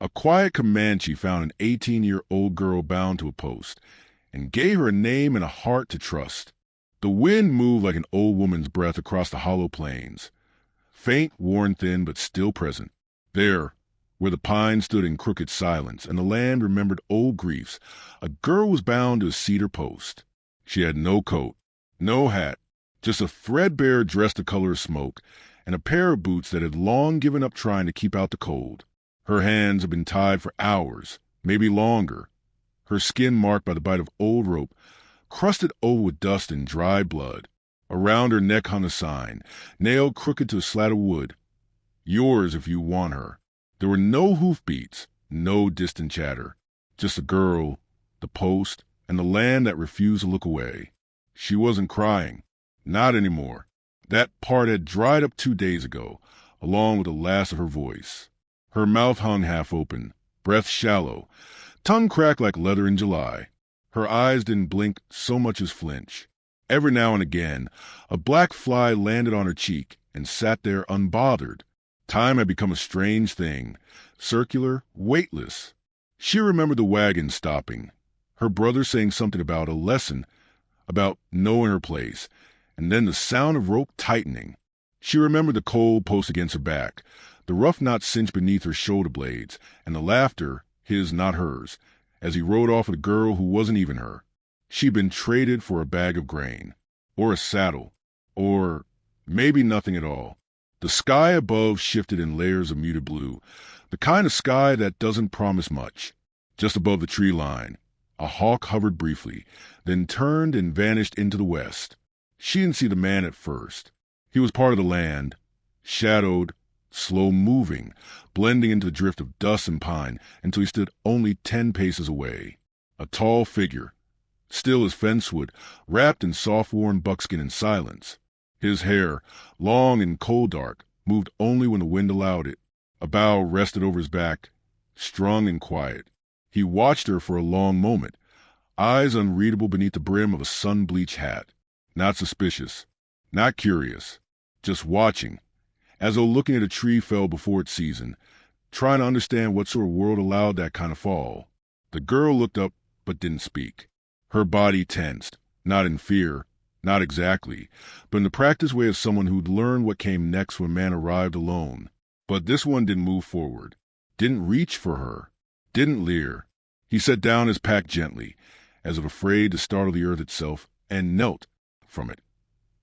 A quiet Comanche found an 18-year-old girl bound to a post and gave her a name and a heart to trust. The wind moved like an old woman's breath across the hollow plains, faint, worn thin, but still present. There, where the pines stood in crooked silence and the land remembered old griefs, a girl was bound to a cedar post. She had no coat, no hat, just a threadbare dress the color of smoke, and a pair of boots that had long given up trying to keep out the cold. Her hands had been tied for hours, maybe longer, her skin marked by the bite of old rope, crusted over with dust and dried blood. Around her neck hung a sign, nailed crooked to a slat of wood. Yours if you want her. There were no hoofbeats, no distant chatter. Just a girl, the post, and the land that refused to look away. She wasn't crying. Not anymore. That part had dried up 2 days ago, along with the last of her voice. Her mouth hung half open, breath shallow, tongue cracked like leather in July. Her eyes didn't blink so much as flinch. Every now and again, a black fly landed on her cheek and sat there unbothered. Time had become a strange thing, circular, weightless. She remembered the wagon stopping, her brother saying something about a lesson, about knowing her place, and then the sound of rope tightening. She remembered the cold post against her back, the rough knot cinched beneath her shoulder blades, and the laughter, his not hers, as he rode off with a girl who wasn't even her. She'd been traded for a bag of grain, or a saddle, or maybe nothing at all. The sky above shifted in layers of muted blue, the kind of sky that doesn't promise much. Just above the tree line, a hawk hovered briefly, then turned and vanished into the west. She didn't see the man at first. He was part of the land, shadowed, slow-moving, blending into the drift of dust and pine until he stood only 10 paces away. A tall figure, still as fencewood, wrapped in soft-worn buckskin and silence. His hair, long and coal-dark, moved only when the wind allowed it. A bough rested over his back, strung and quiet. He watched her for a long moment, eyes unreadable beneath the brim of a sun-bleached hat. Not suspicious, not curious, just watching, as though looking at a tree fell before its season, trying to understand what sort of world allowed that kind of fall. The girl looked up but didn't speak. Her body tensed, not in fear, not exactly, but in the practiced way of someone who'd learned what came next when man arrived alone. But this one didn't move forward, didn't reach for her, didn't leer. He set down his pack gently, as if afraid to startle the earth itself, and knelt from it.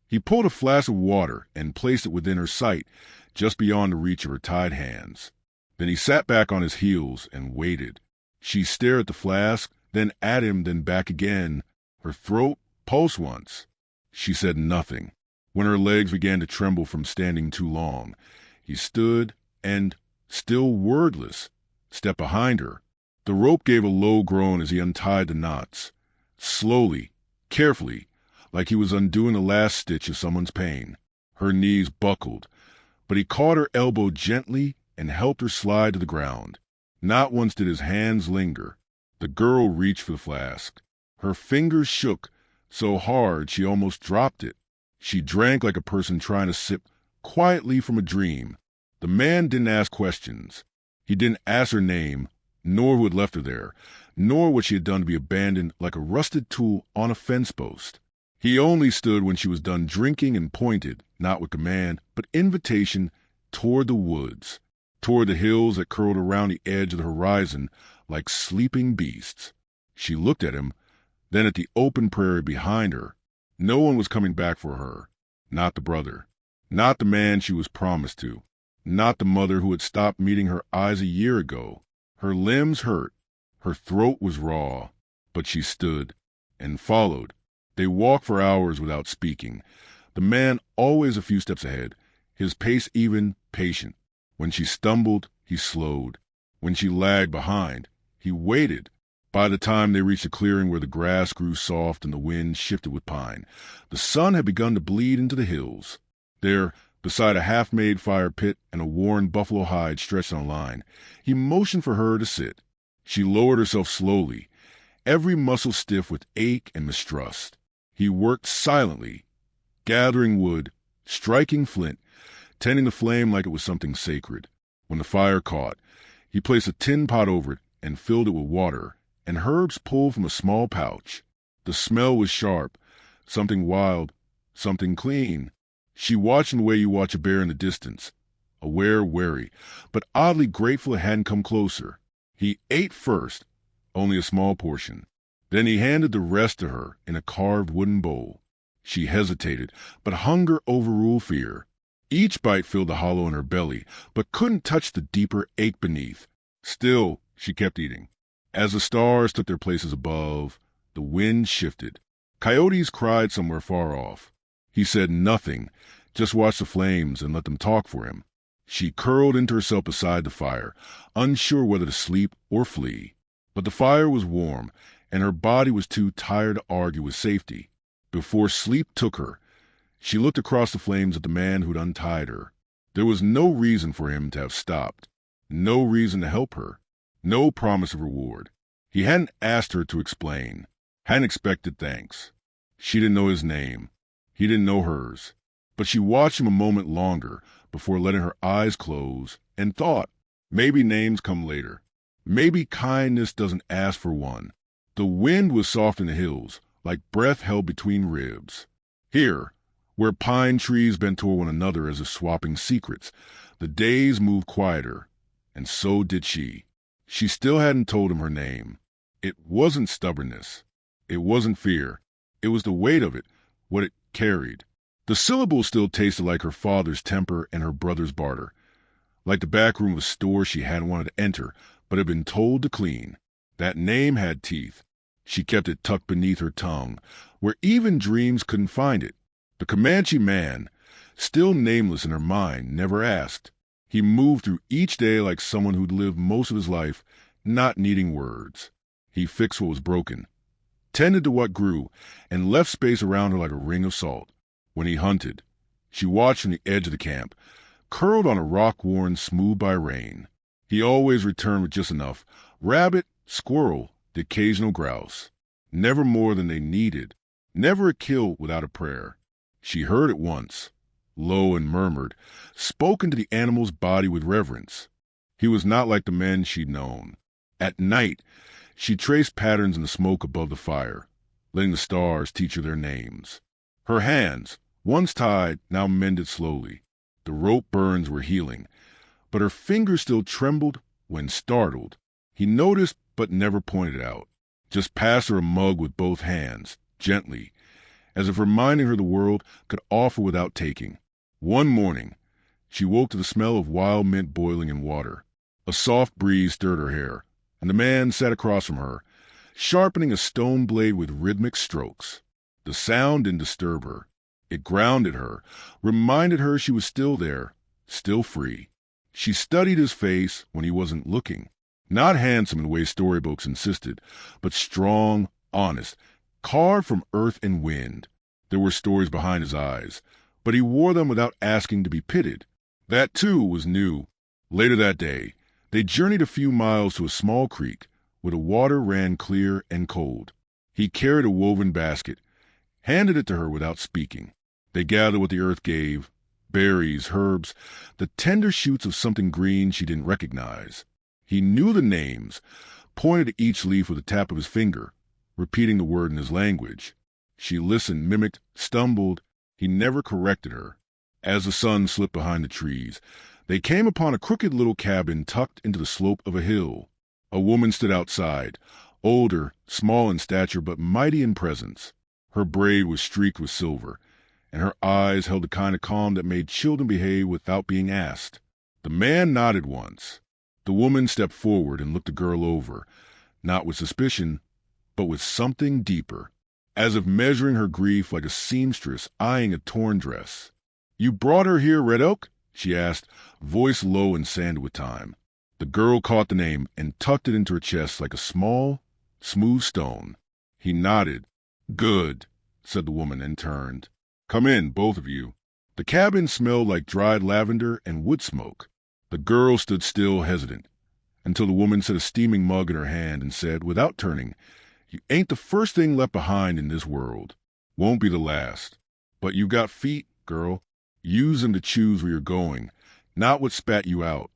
He pulled a flask of water and placed it within her sight, just beyond the reach of her tied hands. Then he sat back on his heels and waited. She stared at the flask, then at him, then back again. Her throat pulsed once. She said nothing. When her legs began to tremble from standing too long, he stood and, still wordless, stepped behind her. The rope gave a low groan as he untied the knots. Slowly, carefully, like he was undoing the last stitch of someone's pain. Her knees buckled, but he caught her elbow gently and helped her slide to the ground. Not once did his hands linger. The girl reached for the flask. Her fingers shook so hard she almost dropped it. She drank like a person trying to sip quietly from a dream. The man didn't ask questions. He didn't ask her name, nor who had left her there, nor what she had done to be abandoned like a rusted tool on a fence post. He only stood when she was done drinking and pointed, not with command, but invitation, toward the woods, toward the hills that curled around the edge of the horizon like sleeping beasts. She looked at him, then at the open prairie behind her. No one was coming back for her. Not the brother. Not the man she was promised to. Not the mother who had stopped meeting her eyes a year ago. Her limbs hurt. Her throat was raw. But she stood and followed. They walked for hours without speaking. The man always a few steps ahead, his pace even, patient. When she stumbled, he slowed. When she lagged behind, he waited. By the time they reached a clearing where the grass grew soft and the wind shifted with pine, the sun had begun to bleed into the hills. There, beside a half-made fire pit and a worn buffalo hide stretched on a line, he motioned for her to sit. She lowered herself slowly, every muscle stiff with ache and mistrust. He worked silently, gathering wood, striking flint, tending the flame like it was something sacred. When the fire caught, He placed a tin pot over it and filled it with water and herbs pulled from a small pouch. The smell was sharp, something wild, something clean. She watched in the way you watch a bear in the distance, aware, wary, but oddly grateful it hadn't come closer. He ate first, only a small portion. Then he handed the rest to her in a carved wooden bowl. She hesitated, but hunger overruled fear. Each bite filled the hollow in her belly, but couldn't touch the deeper ache beneath. Still, she kept eating. As the stars took their places above, the wind shifted. Coyotes cried somewhere far off. He said nothing, just watched the flames and let them talk for him. She curled into herself beside the fire, unsure whether to sleep or flee. But the fire was warm, and her body was too tired to argue with safety. Before sleep took her, she looked across the flames at the man who'd untied her. There was no reason for him to have stopped, no reason to help her, no promise of reward. He hadn't asked her to explain, hadn't expected thanks. She didn't know his name. He didn't know hers. But she watched him a moment longer before letting her eyes close and thought, maybe names come later. Maybe kindness doesn't ask for one. The wind was soft in the hills, like breath held between ribs. Here, where pine trees bent toward one another as if swapping secrets, the days moved quieter, and so did she. She still hadn't told him her name. It wasn't stubbornness. It wasn't fear. It was the weight of it, what it carried. The syllables still tasted like her father's temper and her brother's barter, like the back room of a store she hadn't wanted to enter, but had been told to clean. That name had teeth. She kept it tucked beneath her tongue, where even dreams couldn't find it. The Comanche man, still nameless in her mind, never asked. He moved through each day like someone who'd lived most of his life not needing words. He fixed what was broken, tended to what grew, and left space around her like a ring of salt. When he hunted, she watched from the edge of the camp, curled on a rock worn smooth by rain. He always returned with just enough: rabbit, squirrel, the occasional grouse. Never more than they needed, never a kill without a prayer. She heard it once, low and murmured, spoken to the animal's body with reverence. He was not like the men she'd known. At night, she traced patterns in the smoke above the fire, letting the stars teach her their names. Her hands, once tied, now mended slowly. The rope burns were healing, but her fingers still trembled when startled. He noticed but never pointed out, just passed her a mug with both hands, gently, as if reminding her the world could offer without taking. One morning, she woke to the smell of wild mint boiling in water. A soft breeze stirred her hair, and the man sat across from her, sharpening a stone blade with rhythmic strokes. The sound didn't disturb her. It grounded her, reminded her she was still there, still free. She studied his face when he wasn't looking. Not handsome in the way storybooks insisted, but strong, honest, carved from earth and wind. There were stories behind his eyes, but he wore them without asking to be pitied. That, too, was new. Later that day, they journeyed a few miles to a small creek where the water ran clear and cold. He carried a woven basket, handed it to her without speaking. They gathered what the earth gave: berries, herbs, the tender shoots of something green she didn't recognize. He knew the names, pointed to each leaf with a tap of his finger, repeating the word in his language. She listened, mimicked, stumbled. He never corrected her. As the sun slipped behind the trees, they came upon a crooked little cabin tucked into the slope of a hill. A woman stood outside, older, small in stature but mighty in presence. Her braid was streaked with silver, and her eyes held the kind of calm that made children behave without being asked. The man nodded once. The woman stepped forward and looked the girl over, not with suspicion, but with something deeper, as if measuring her grief like a seamstress eyeing a torn dress. "You brought her here, Red Elk?" she asked, voice low and sanded with time. The girl caught the name and tucked it into her chest like a small, smooth stone. He nodded. "Good," said the woman, and turned. "Come in, both of you." The cabin smelled like dried lavender and wood smoke. The girl stood still, hesitant, until the woman set a steaming mug in her hand and said, without turning, "You ain't the first thing left behind in this world. Won't be the last. But you've got feet, girl. Use them to choose where you're going, not what spat you out."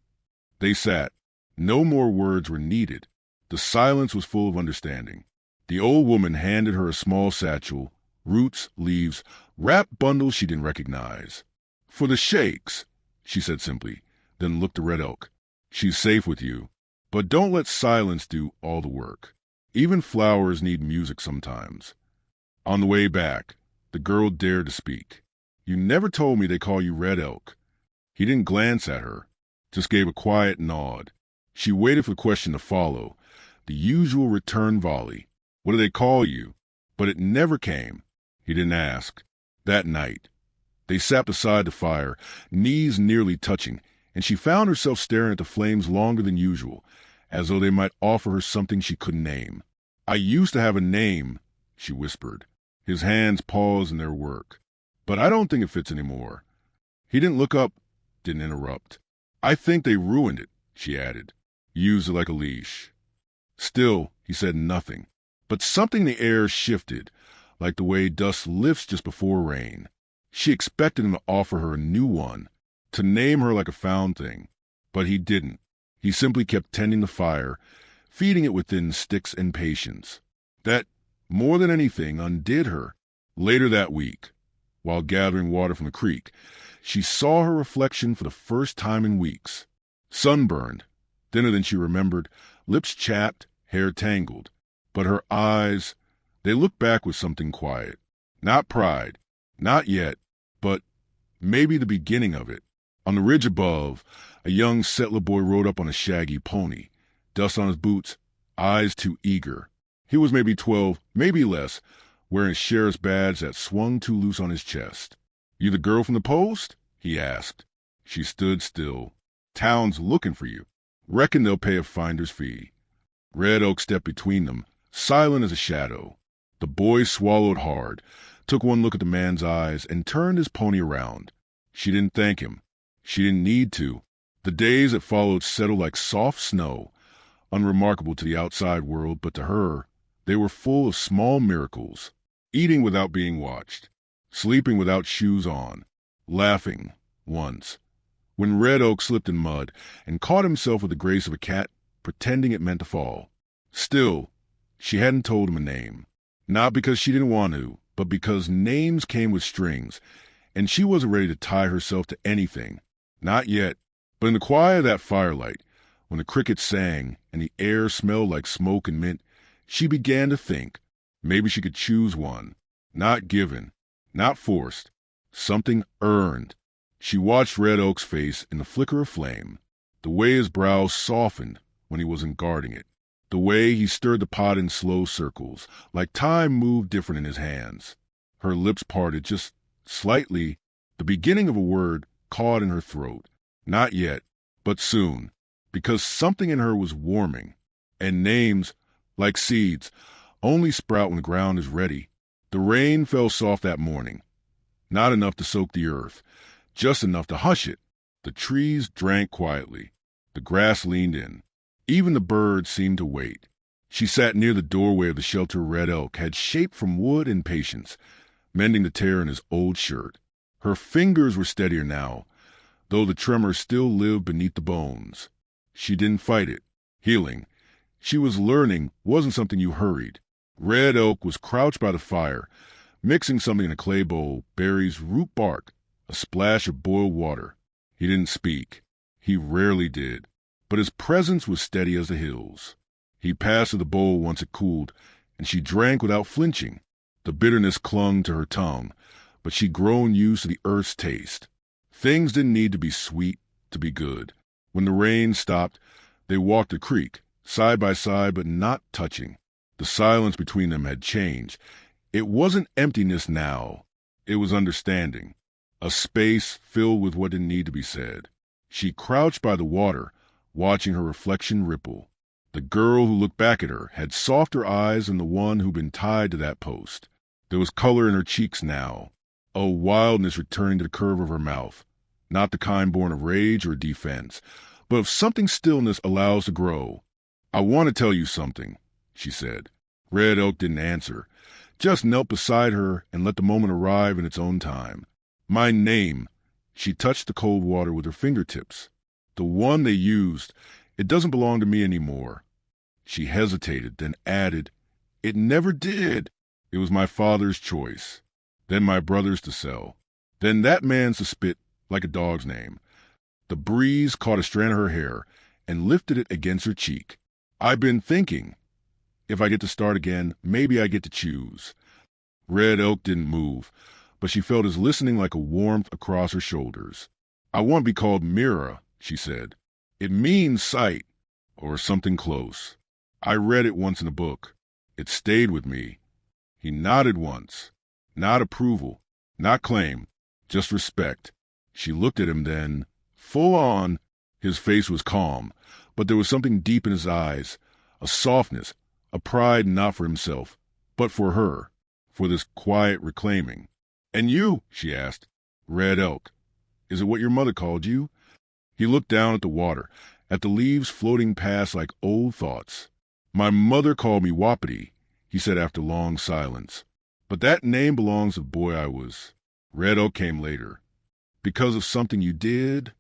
They sat, No more words were needed. The silence was full of understanding. The old woman handed her a small satchel, roots, leaves, wrapped bundles she didn't recognize. "For the shakes," she said simply, then looked at Red Elk. "She's safe with you. But don't let silence do all the work. Even flowers need music sometimes." On the way back, the girl dared to speak. "You never told me they call you Red Elk." He didn't glance at her, just gave a quiet nod. She waited for the question to follow, the usual return volley. "What do they call you?" But it never came. He didn't ask. That night, they sat beside the fire, knees nearly touching, and she found herself staring at the flames longer than usual, as though they might offer her something she couldn't name. "I used to have a name," she whispered. His hands paused in their work. "But I don't think it fits anymore." He didn't look up, didn't interrupt. "I think they ruined it," she added. "Used it like a leash." Still, he said nothing. But something in the air shifted, like the way dust lifts just before rain. She expected him to offer her a new one, to name her like a found thing. But he didn't. He simply kept tending the fire, feeding it within sticks and patience. That, more than anything, undid her. Later that week, while gathering water from the creek, she saw her reflection for the first time in weeks. Sunburned, thinner than she remembered, lips chapped, hair tangled. But her eyes, they looked back with something quiet. Not pride, not yet, but maybe the beginning of it. On the ridge above, a young settler boy rode up on a shaggy pony, dust on his boots, eyes too eager. He was maybe 12, maybe less, wearing a sheriff's badge that swung too loose on his chest. "You the girl from the post?" he asked. She stood still. "Town's looking for you. Reckon they'll pay a finder's fee." Red Oak stepped between them, silent as a shadow. The boy swallowed hard, took one look at the man's eyes, and turned his pony around. She didn't thank him. She didn't need to. The days that followed settled like soft snow, unremarkable to the outside world, but to her, they were full of small miracles. Eating without being watched, sleeping without shoes on, laughing once. When Red Oak slipped in mud and caught himself with the grace of a cat, pretending it meant to fall. Still, she hadn't told him a name. Not because she didn't want to, but because names came with strings, and she wasn't ready to tie herself to anything. Not yet. But in the quiet of that firelight, when the crickets sang and the air smelled like smoke and mint, she began to think maybe she could choose one. Not given, not forced, something earned. She watched Red Oak's face in the flicker of flame, the way his brow softened when he wasn't guarding it, the way he stirred the pot in slow circles, like time moved different in his hands. Her lips parted just slightly, the beginning of a word caught in her throat. Not yet, but soon, because something in her was warming. And names, like seeds, only sprout when the ground is ready. The rain fell soft that morning, not enough to soak the earth, just enough to hush it. The trees drank quietly. The grass leaned in. Even the birds seemed to wait. She sat near the doorway of the shelter Red Elk had shaped from wood and patience, mending the tear in his old shirt. Her fingers were steadier now, though the tremor still lived beneath the bones. She didn't fight it. Healing, she was learning, wasn't something you hurried. Red Oak was crouched by the fire, mixing something in a clay bowl, berries, root bark, a splash of boiled water. He didn't speak. He rarely did. But his presence was steady as the hills. He passed her the bowl once it cooled, and she drank without flinching. The bitterness clung to her tongue, but she'd grown used to the earth's taste. Things didn't need to be sweet to be good. When the rain stopped, they walked the creek, side by side but not touching. The silence between them had changed. It wasn't emptiness now. It was understanding. A space filled with what didn't need to be said. She crouched by the water, watching her reflection ripple. The girl who looked back at her had softer eyes than the one who'd been tied to that post. There was color in her cheeks now, a wildness returning to the curve of her mouth, not the kind born of rage or defense, but of something stillness allows to grow. "I want to tell you something," she said. Red Oak didn't answer, just knelt beside her and let the moment arrive in its own time. "My name." She touched the cold water with her fingertips. The one they used, It doesn't belong to me anymore." She hesitated, then added, "It never did. It was my father's choice, then my brother's to sell, then that man's to spit like a dog's name." The breeze caught a strand of her hair and lifted it against her cheek. "I've been thinking, if I get to start again, maybe I get to choose." Red Elk didn't move, but she felt his listening like a warmth across her shoulders. "I want to be called Mira," she said. "It means sight, or something close. I read it once in a book. It stayed with me." He nodded once. Not approval, not claim, just respect. She looked at him then, full on. His face was calm, but there was something deep in his eyes, a softness, a pride not for himself, but for her, for this quiet reclaiming. "And you?" she asked. "Red Elk. Is it what your mother called you?" He looked down at the water, at the leaves floating past like old thoughts. "My mother called me Wapiti," he said after long silence. "But that name belongs to the boy I was." Red Elk came later. "Because of something you did?"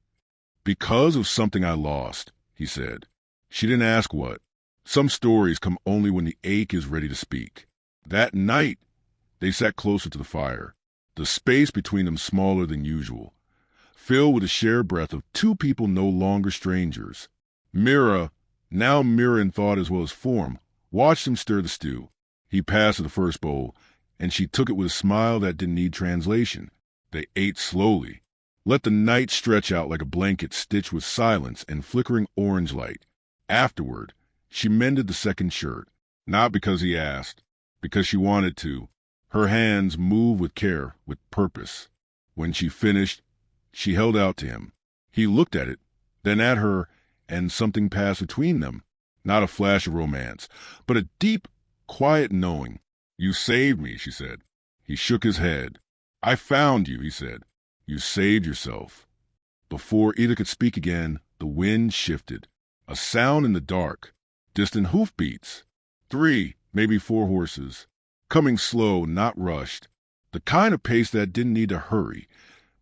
"Because of something I lost," he said. She didn't ask what. Some stories come only when the ache is ready to speak. That night, they sat closer to the fire, the space between them smaller than usual, filled with the shared breath of two people no longer strangers. Mira, now Mira in thought as well as form, watched him stir the stew. He passed her the first bowl, and she took it with a smile that didn't need translation. They ate slowly, let the night stretch out like a blanket stitched with silence and flickering orange light. Afterward, she mended the second shirt, not because he asked, because she wanted to. Her hands moved with care, with purpose. When she finished, she held out to him. He looked at it, then at her, and something passed between them. Not a flash of romance, but a deep, quiet knowing. "You saved me," she said. He shook his head. "I found you," he said. "You saved yourself." Before either could speak again, the wind shifted. A sound in the dark. Distant hoofbeats. 3, maybe 4 horses. Coming slow, not rushed. The kind of pace that didn't need to hurry,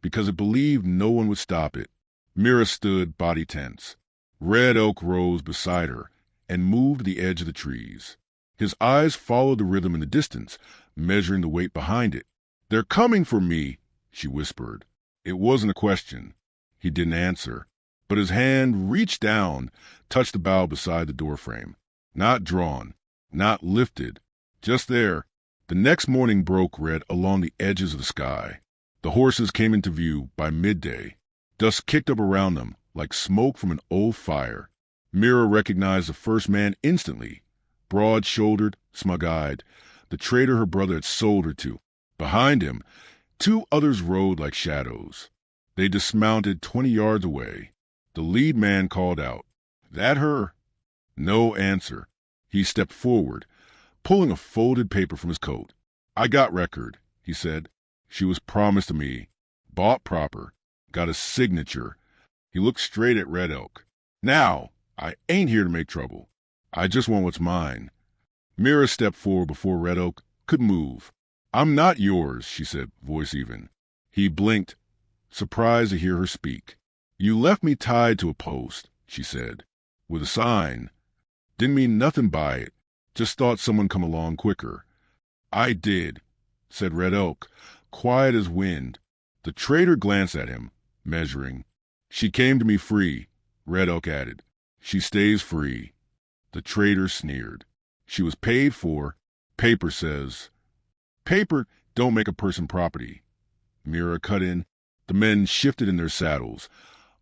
because it believed no one would stop it. Mira stood, body tense. Red Elk rose beside her and moved to the edge of the trees. His eyes followed the rhythm in the distance, measuring the weight behind it. "They're coming for me," she whispered. It wasn't a question. He didn't answer, but his hand reached down, touched the bough beside the doorframe. Not drawn, not lifted, just there. The next morning broke red along the edges of the sky. The horses came into view by midday. Dust kicked up around them like smoke from an old fire. Mira recognized the first man instantly. Broad-shouldered, smug-eyed, the trader her brother had sold her to. Behind him, 2 others rode like shadows. They dismounted 20 yards away. The lead man called out, "That her?" No answer. He stepped forward, pulling a folded paper from his coat. "I got record," he said. "She was promised to me. Bought proper. Got a signature." He looked straight at Red Elk. "Now, I ain't here to make trouble. I just want what's mine." Mira stepped forward before Red Elk could move. "I'm not yours," she said, voice even. He blinked, surprised to hear her speak. "You left me tied to a post," she said, "with a sign. Didn't mean nothing by it. Just thought someone come along quicker." "I did," said Red Elk, quiet as wind. The trader glanced at him, measuring. "She came to me free," Red Elk added. "She stays free." The trader sneered. "She was paid for. Paper says." "Paper don't make a person property." Mira cut in. The men shifted in their saddles,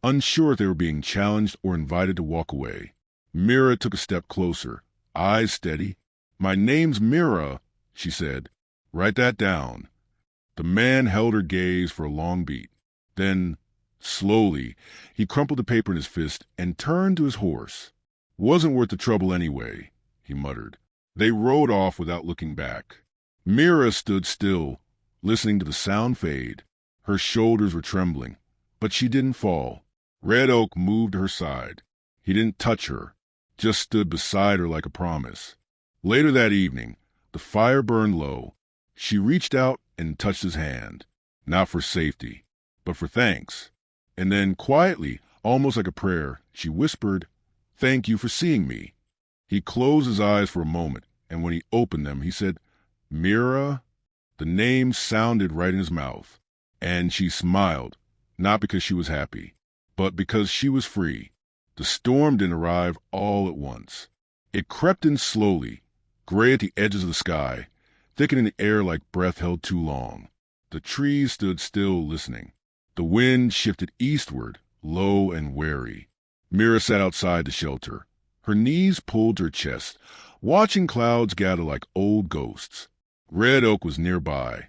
unsure if they were being challenged or invited to walk away. Mira took a step closer, eyes steady. "My name's Mira," she said. "Write that down." The man held her gaze for a long beat. Then, slowly, he crumpled the paper in his fist and turned to his horse. "Wasn't worth the trouble anyway," he muttered. They rode off without looking back. Mira stood still, listening to the sound fade. Her shoulders were trembling, but she didn't fall. Red Oak moved to her side. He didn't touch her, just stood beside her like a promise. Later that evening, the fire burned low. She reached out and touched his hand, not for safety, but for thanks. And then quietly, almost like a prayer, she whispered, Thank you for seeing me." He closed his eyes for a moment, and when he opened them, he said, "Mira." The name sounded right in his mouth, and she smiled, not because she was happy, but because she was free. The storm didn't arrive all at once. It crept in slowly, gray at the edges of the sky, thickening the air like breath held too long. The trees stood still, listening. The wind shifted eastward, low and wary. Mira sat outside the shelter, her knees pulled to her chest, watching clouds gather like old ghosts. Red Oak was nearby,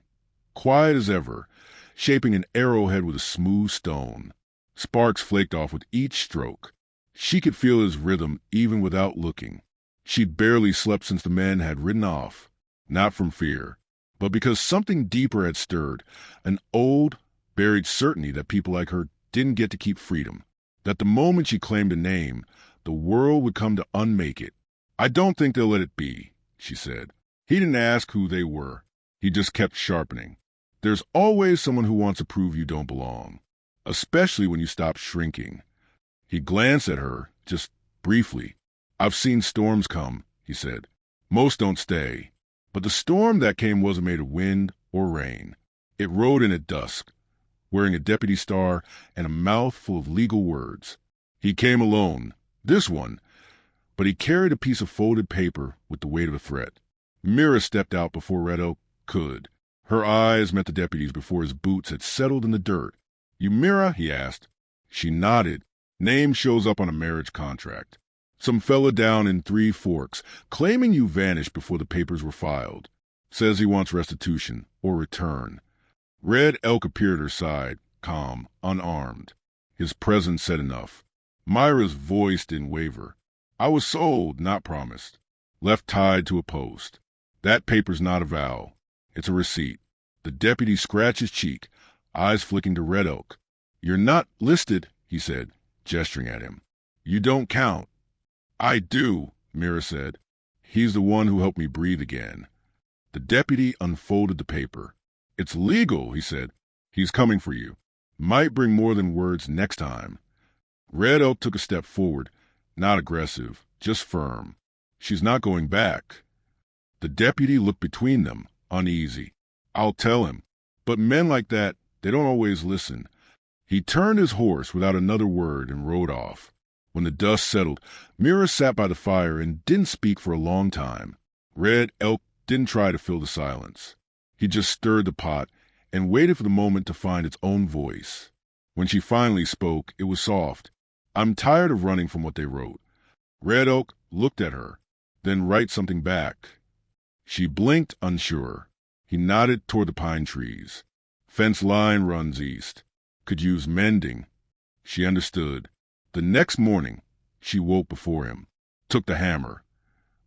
quiet as ever, shaping an arrowhead with a smooth stone. Sparks flaked off with each stroke. She could feel his rhythm even without looking. She'd barely slept since the men had ridden off, not from fear, but because something deeper had stirred, an old, buried certainty that people like her didn't get to keep freedom, that the moment she claimed a name, the world would come to unmake it. "I don't think they'll let it be," she said. He didn't ask who they were. He just kept sharpening. "There's always someone who wants to prove you don't belong, especially when you stop shrinking." He glanced at her, just briefly. "I've seen storms come," he said. "Most don't stay. But the storm that came wasn't made of wind or rain. It rode in at dusk, wearing a deputy star and a mouth full of legal words. He came alone, this one, but he carried a piece of folded paper with the weight of a threat." Mira stepped out before Red Oak could. Her eyes met the deputy's before his boots had settled in the dirt. "You Mira?" he asked. She nodded. "Name shows up on a marriage contract. Some fella down in Three Forks, claiming you vanished before the papers were filed. Says he wants restitution, or return." Red Elk appeared at her side, calm, unarmed. His presence said enough. Myra's voice didn't waver. "I was sold, not promised. Left tied to a post. That paper's not a vow. It's a receipt." The deputy scratched his cheek, eyes flicking to Red Elk. "You're not listed," he said, gesturing at him. "You don't count." "I do," Mira said. "He's the one who helped me breathe again." The deputy unfolded the paper. "It's legal," he said. "He's coming for you. Might bring more than words next time." Red Oak took a step forward, not aggressive, just firm. "She's not going back." The deputy looked between them, uneasy. "I'll tell him. But men like that, they don't always listen." He turned his horse without another word and rode off. When the dust settled, Mira sat by the fire and didn't speak for a long time. Red Elk didn't try to fill the silence. He just stirred the pot and waited for the moment to find its own voice. When she finally spoke, it was soft. "I'm tired of running from what they wrote." Red Oak looked at her, then write something back. She blinked, unsure. He nodded toward the pine trees. "Fence line runs east. Could use mending." She understood. The next morning, she woke before him, took the hammer,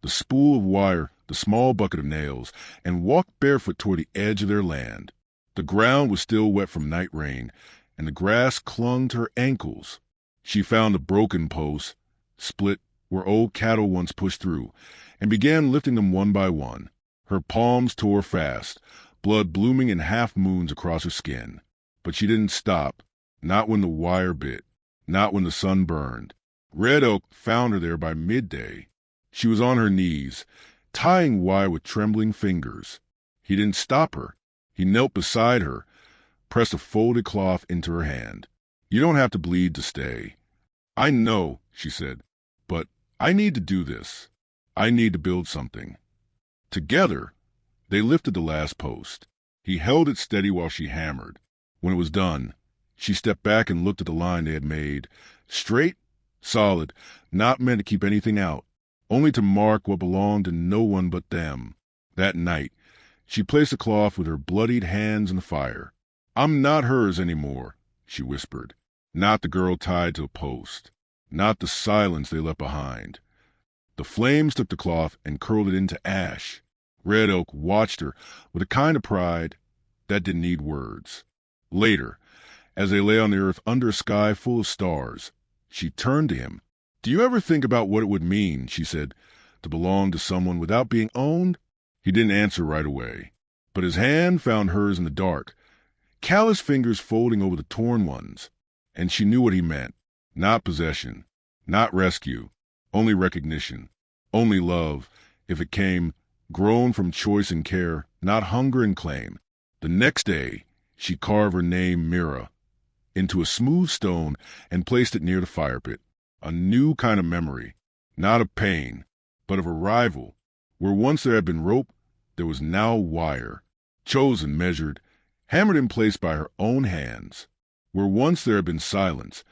the spool of wire, the small bucket of nails, and walked barefoot toward the edge of their land. The ground was still wet from night rain, and the grass clung to her ankles. She found a broken post, split where old cattle once pushed through, and began lifting them one by one. Her palms tore fast, blood blooming in half-moons across her skin. But she didn't stop, not when the wire bit, not when the sun burned. Red Oak found her there by midday. She was on her knees, tying wire with trembling fingers. He didn't stop her. He knelt beside her, pressed a folded cloth into her hand. "You don't have to bleed to stay." "I know," she said, "but I need to do this. I need to build something." Together, they lifted the last post. He held it steady while she hammered. When it was done, she stepped back and looked at the line they had made. Straight, solid, not meant to keep anything out, only to mark what belonged to no one but them. That night, she placed the cloth with her bloodied hands in the fire. "I'm not hers anymore," she whispered. Not the girl tied to a post. Not the silence they left behind. The flames took the cloth and curled it into ash. Red Oak watched her with a kind of pride that didn't need words. Later, as they lay on the earth under a sky full of stars, she turned to him. "Do you ever think about what it would mean," she said, "to belong to someone without being owned?" He didn't answer right away, but his hand found hers in the dark, callous fingers folding over the torn ones, and she knew what he meant. Not possession, not rescue, only recognition, only love, if it came, grown from choice and care, not hunger and claim. The next day, she carved her name, Mira, into a smooth stone and placed it near the fire pit. A new kind of memory, not of pain, but of arrival. Where once there had been rope, there was now wire, chosen, measured, hammered in place by her own hands. Where once there had been silence,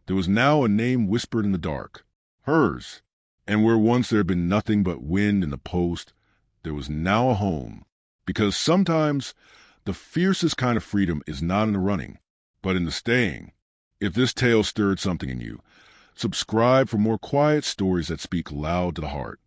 there was now a name whispered in the dark, hers. And where once there had been nothing but wind in the post, there was now a home. Because sometimes the fiercest kind of freedom is not in the running, but in the staying. If this tale stirred something in you, subscribe for more quiet stories that speak loud to the heart.